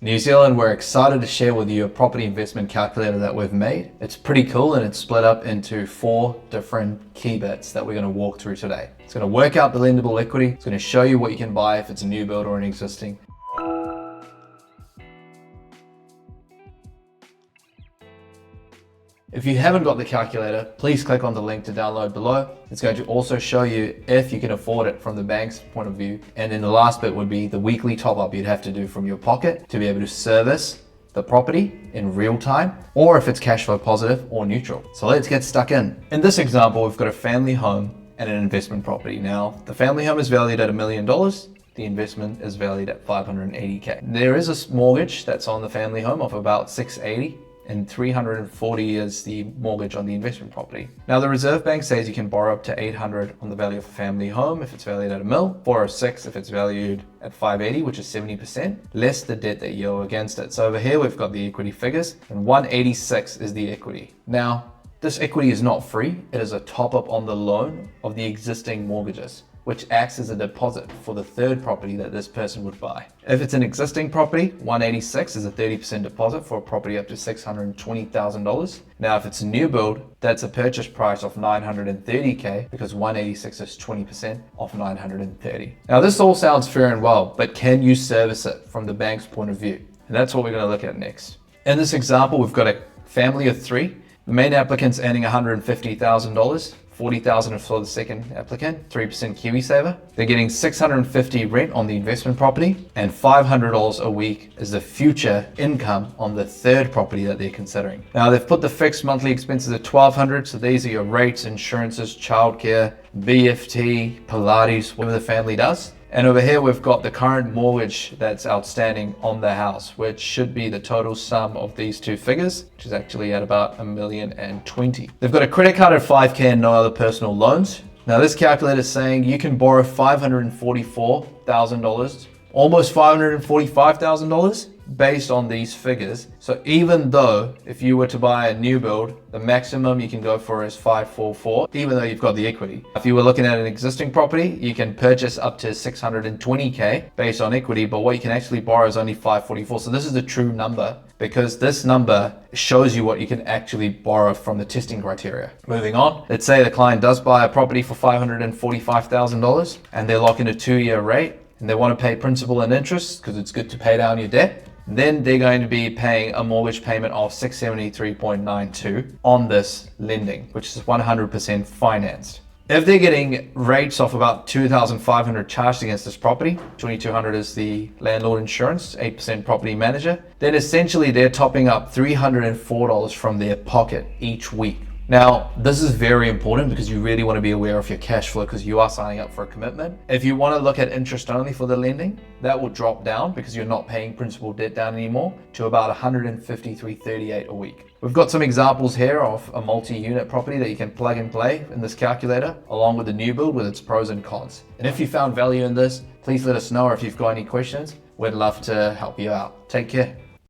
New Zealand, we're excited to share with you a property investment calculator that we've made. It's pretty cool and it's split up into 4 different key bits that we're going to walk through today. It's going to work out the lendable equity. It's going to show you what you can buy if it's a new build or an existing. If you haven't got the calculator, please click on the link to download below. It's going to also show you if you can afford it from the bank's point of view. And then the last bit would be the weekly top up you'd have to do from your pocket to be able to service the property in real time, or if it's cash flow positive or neutral. So let's get stuck in. In this example, we've got a family home and an investment property. Now, the family home is valued at $1 million. The investment is valued at $580K. There is a mortgage that's on the family home of about $680. And $340 is the mortgage on the investment property. Now, the Reserve Bank says you can borrow up to $800 on the value of a family home if it's valued at $1 million, $406 if it's valued at $580, which is 70%, less the debt that you owe against it. So over here, we've got the equity figures, and $186 is the equity. Now, this equity is not free. It is a top up on the loan of the existing mortgages, which acts as a deposit for the third property that this person would buy. If it's an existing property, $186 is a 30% deposit for a property up to $620,000. Now, if it's a new build, that's a purchase price of $930K because $186 is 20% of $930. Now, this all sounds fair and well, but can you service it from the bank's point of view? And that's what we're going to look at next. In this example, we've got a family of 3. The main applicant's earning $150,000. $40,000 for the second applicant, 3% KiwiSaver. They're getting $650 rent on the investment property, and $500 a week is the future income on the third property that they're considering. Now, they've put the fixed monthly expenses at $1,200, so these are your rates, insurances, childcare, BFT, Pilates, whatever the family does. And over here, we've got the current mortgage that's outstanding on the house, which should be the total sum of these two figures, which is actually at about $1,020,000. They've got a credit card at $5K and no other personal loans. Now, this calculator is saying you can borrow $544,000, almost $545,000 based on these figures. So even though if you were to buy a new build, the maximum you can go for is $544, even though you've got the equity. If you were looking at an existing property, you can purchase up to $620K based on equity, but what you can actually borrow is only $544. So this is a true number because this number shows you what you can actually borrow from the testing criteria. Moving on, let's say the client does buy a property for $545,000 and they lock in a 2-year rate and they want to pay principal and interest because it's good to pay down your debt. Then they're going to be paying a mortgage payment of $673.92 on this lending, which is 100% financed. If they're getting rates of about $2,500 charged against this property, $2,200 is the landlord insurance, 8% property manager, then essentially they're topping up $304 from their pocket each week. Now, this is very important because you really want to be aware of your cash flow because you are signing up for a commitment. If you want to look at interest only for the lending, that will drop down because you're not paying principal debt down anymore to about $153.38 a week. We've got some examples here of a multi-unit property that you can plug and play in this calculator along with the new build with its pros and cons. And if you found value in this, please let us know, or if you've got any questions, we'd love to help you out. Take care.